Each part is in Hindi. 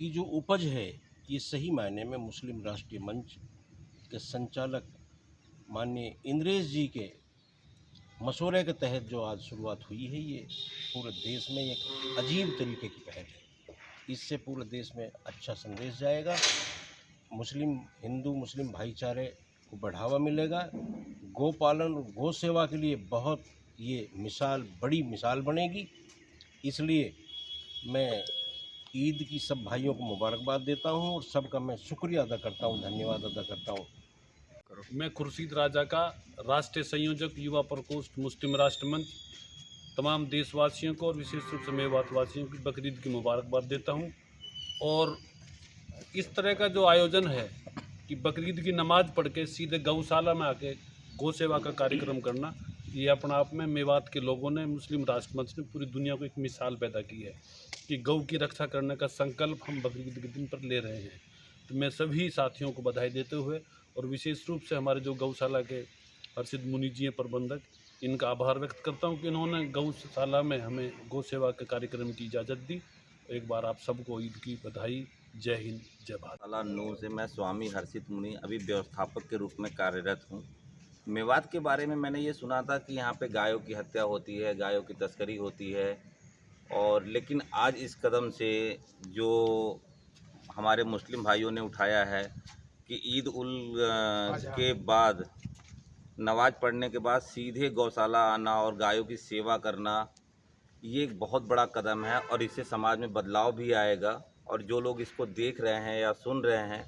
की जो उपज है ये सही मायने में मुस्लिम राष्ट्रीय मंच के संचालक माननीय इंद्रेश जी के मशवरे के तहत जो आज शुरुआत हुई है, ये पूरे देश में एक अजीब तरीके की पहल है। इससे पूरे देश में अच्छा संदेश जाएगा, हिंदू मुस्लिम भाईचारे को बढ़ावा मिलेगा, गौपालन और गौ सेवा के लिए बहुत ये बड़ी मिसाल बनेगी। इसलिए मैं ईद की सब भाइयों को मुबारकबाद देता हूँ और सबका मैं शुक्रिया अदा करता हूँ, धन्यवाद अदा करता हूँ। मैं खुर्शीद राजा का राष्ट्रीय संयोजक युवा प्रकोष्ठ मुस्लिम राष्ट्र मंच तमाम देशवासियों को और विशेष रूप से मेवातवासियों की बकरीद की मुबारकबाद देता हूं। और इस तरह का जो आयोजन है कि बकरीद की नमाज पढ़ के सीधे गौशाला में आके गौ सेवा का कार्यक्रम करना, ये अपने आप में मेवात के लोगों ने, मुस्लिम राष्ट्र मंच ने पूरी दुनिया को एक मिसाल पैदा की है कि गौ की रक्षा करने का संकल्प हम बकरीद के दिन पर ले रहे हैं। तो मैं सभी साथियों को बधाई देते हुए और विशेष रूप से हमारे जो गौशाला के हर्षित मुनि जी हैं प्रबंधक, इनका आभार व्यक्त करता हूं कि इन्होंने गौशाला में हमें गौ सेवा के कार्यक्रम की इजाज़त दी। एक बार आप सबको ईद की बधाई। जय हिंद, जय भारत। गौशाला नूर से मैं स्वामी हर्षित मुनि अभी व्यवस्थापक के रूप में कार्यरत हूँ। मेवात के बारे में मैंने ये सुना था कि यहाँ पे गायों की हत्या होती है, गायों की तस्करी होती है, और लेकिन आज इस कदम से जो हमारे मुस्लिम भाइयों ने उठाया है कि ईद उल के बाद नमाज पढ़ने के बाद सीधे गौशाला आना और गायों की सेवा करना, ये एक बहुत बड़ा कदम है और इससे समाज में बदलाव भी आएगा। और जो लोग इसको देख रहे हैं या सुन रहे हैं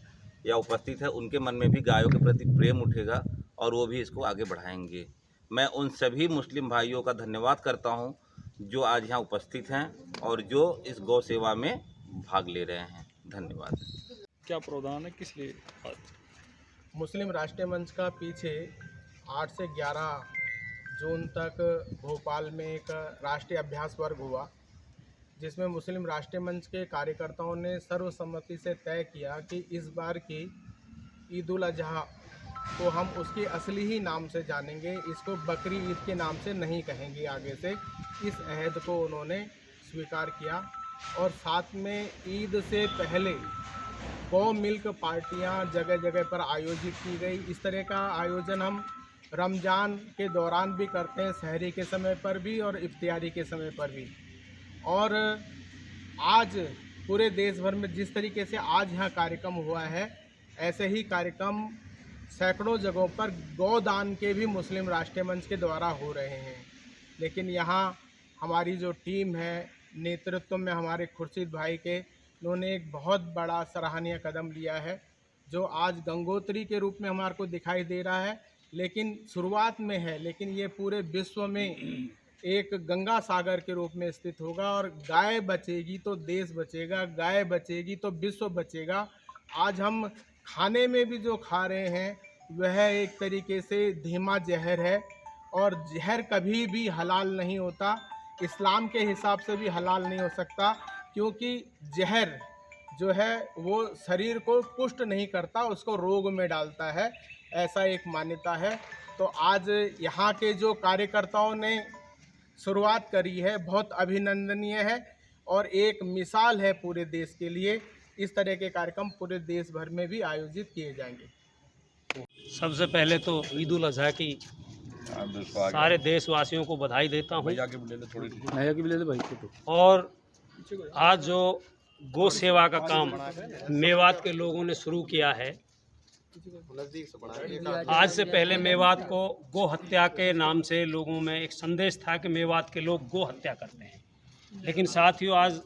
या उपस्थित है, उनके मन में भी गायों के प्रति प्रेम उठेगा और वो भी इसको आगे बढ़ाएंगे। मैं उन सभी मुस्लिम भाइयों का धन्यवाद करता हूँ जो आज यहाँ उपस्थित हैं और जो इस गौ सेवा में भाग ले रहे हैं। धन्यवाद। क्या प्रावधान है, किस लिए? मुस्लिम राष्ट्रीय मंच का पीछे 8 से 11 जून तक भोपाल में एक राष्ट्रीय अभ्यास वर्ग हुआ, जिसमें मुस्लिम राष्ट्रीय मंच के कार्यकर्ताओं ने सर्वसम्मति से तय किया कि इस बार की ईद उल अजहा को हम उसके असली ही नाम से जानेंगे, इसको बकरी ईद के नाम से नहीं कहेंगे आगे से। इस अहद को उन्होंने स्वीकार किया और साथ में ईद से पहले गौ मिल्क पार्टियां जगह जगह पर आयोजित की गई। इस तरह का आयोजन हम रमज़ान के दौरान भी करते हैं, सहरी के समय पर भी और इफ्तियारी के समय पर भी। और आज पूरे देश भर में जिस तरीके से आज यहाँ कार्यक्रम हुआ है, ऐसे ही कार्यक्रम सैकड़ों जगहों पर गौदान के भी मुस्लिम राष्ट्रीय मंच के द्वारा हो रहे हैं। लेकिन यहाँ हमारी जो टीम है, नेतृत्व में हमारे खुर्शीद भाई के, उन्होंने एक बहुत बड़ा सराहनीय कदम लिया है जो आज गंगोत्री के रूप में हमारे को दिखाई दे रहा है, लेकिन शुरुआत में है, लेकिन ये पूरे विश्व में एक गंगा सागर के रूप में स्थित होगा। और गाय बचेगी तो देश बचेगा, गाय बचेगी तो विश्व बचेगा। आज हम खाने में भी जो खा रहे हैं वह एक तरीके से धीमा जहर है और जहर कभी भी हलाल नहीं होता, इस्लाम के हिसाब से भी हलाल नहीं हो सकता, क्योंकि जहर जो है वो शरीर को पुष्ट नहीं करता, उसको रोग में डालता है, ऐसा एक मान्यता है। तो आज यहाँ के जो कार्यकर्ताओं ने शुरुआत करी है बहुत अभिनंदनीय है और एक मिसाल है पूरे देश के लिए। इस तरह के कार्यक्रम पूरे देश भर में भी आयोजित किए जाएंगे। सबसे पहले तो ईद उल अजहा की सारे देशवासियों को बधाई देता हूँ। और आज जो गौ सेवा का काम मेवात के लोगों ने शुरू किया है, आज से पहले मेवात को गौ हत्या के नाम से लोगों में एक संदेश था कि मेवात के लोग गौ हत्या करते हैं, लेकिन साथियों आज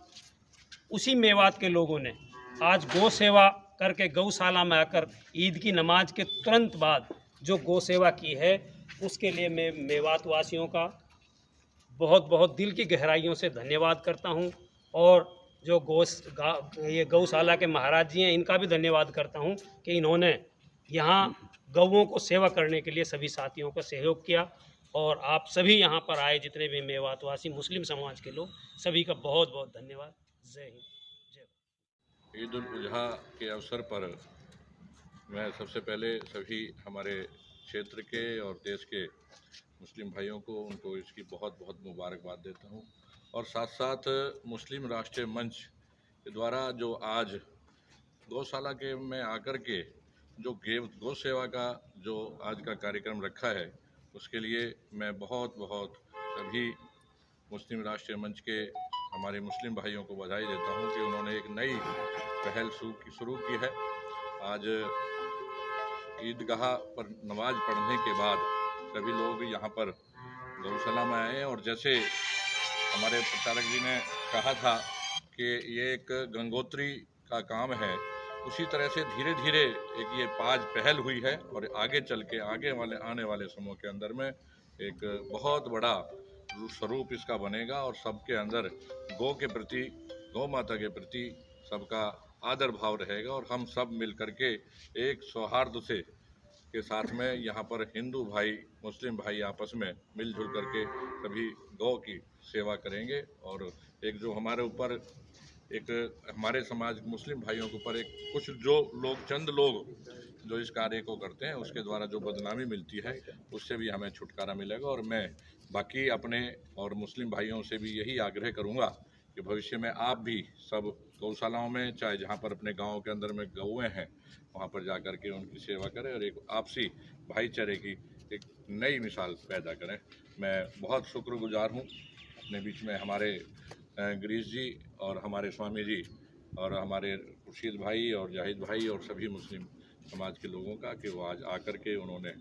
उसी मेवात के लोगों ने आज गौ सेवा करके गौशाला में आकर ईद की नमाज के तुरंत बाद जो गौ सेवा की है, उसके लिए मैं मेवात वासियों का बहुत बहुत दिल की गहराइयों से धन्यवाद करता हूं। और जो ये गौशाला के महाराज जी हैं, इनका भी धन्यवाद करता हूं कि इन्होंने यहाँ गौओं को सेवा करने के लिए सभी साथियों का सहयोग किया। और आप सभी यहाँ पर आए जितने भी मेवातवासी मुस्लिम समाज के लोग, सभी का बहुत बहुत धन्यवाद। जय हिंद, जय भारत। ईद उल अजहा के अवसर पर मैं सबसे पहले सभी हमारे क्षेत्र के और देश के मुस्लिम भाइयों को, उनको इसकी बहुत बहुत मुबारकबाद देता हूँ। और साथ साथ मुस्लिम राष्ट्रीय मंच के द्वारा जो आज गौशाला के में आकर के जो गौ सेवा का जो आज का कार्यक्रम रखा है, उसके लिए मैं बहुत बहुत सभी मुस्लिम राष्ट्रीय मंच के हमारे मुस्लिम भाइयों को बधाई देता हूं कि उन्होंने एक नई पहल शुरू की है। आज ईदगाह पर नमाज पढ़ने के बाद सभी लोग यहाँ पर गौशाला में आए हैं और जैसे हमारे प्रचारक जी ने कहा था कि ये एक गंगोत्री का काम है, उसी तरह से धीरे धीरे एक ये आज पहल हुई है और आगे चल के आने वाले समय के अंदर में एक बहुत बड़ा स्वरूप इसका बनेगा और सबके अंदर गौ के प्रति, गौ माता के प्रति सबका आदर भाव रहेगा और हम सब मिल करके एक सौहार्द से के साथ में यहाँ पर हिंदू भाई मुस्लिम भाई आपस में मिलजुल करके सभी गौ की सेवा करेंगे। और एक जो हमारे ऊपर एक हमारे समाज मुस्लिम भाइयों के ऊपर एक कुछ जो लोग चंद लोग जो इस कार्य को करते हैं उसके द्वारा जो बदनामी मिलती है उससे भी हमें छुटकारा मिलेगा। और मैं बाकी अपने और मुस्लिम भाइयों से भी यही आग्रह करूंगा कि भविष्य में आप भी सब गौशालाओं में, चाहे जहां पर अपने गाँव के अंदर में गौएँ हैं, वहां पर जाकर के उनकी सेवा करें और एक आपसी भाईचारे की एक नई मिसाल पैदा करें। मैं बहुत शुक्रगुजार हूँ अपने बीच में हमारे गिरीश जी और हमारे स्वामी जी और हमारे खुर्शीद भाई और जाहिद भाई और सभी मुस्लिम समाज के लोगों का कि वो आज आकर के उन्होंने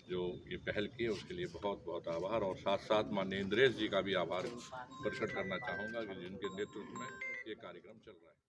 जो ये पहल की है उसके लिए बहुत बहुत आभार। और साथ साथ माननीय इंद्रेश जी का भी आभार प्रकट करना चाहूँगा कि जिनके नेतृत्व में ये कार्यक्रम चल रहा है।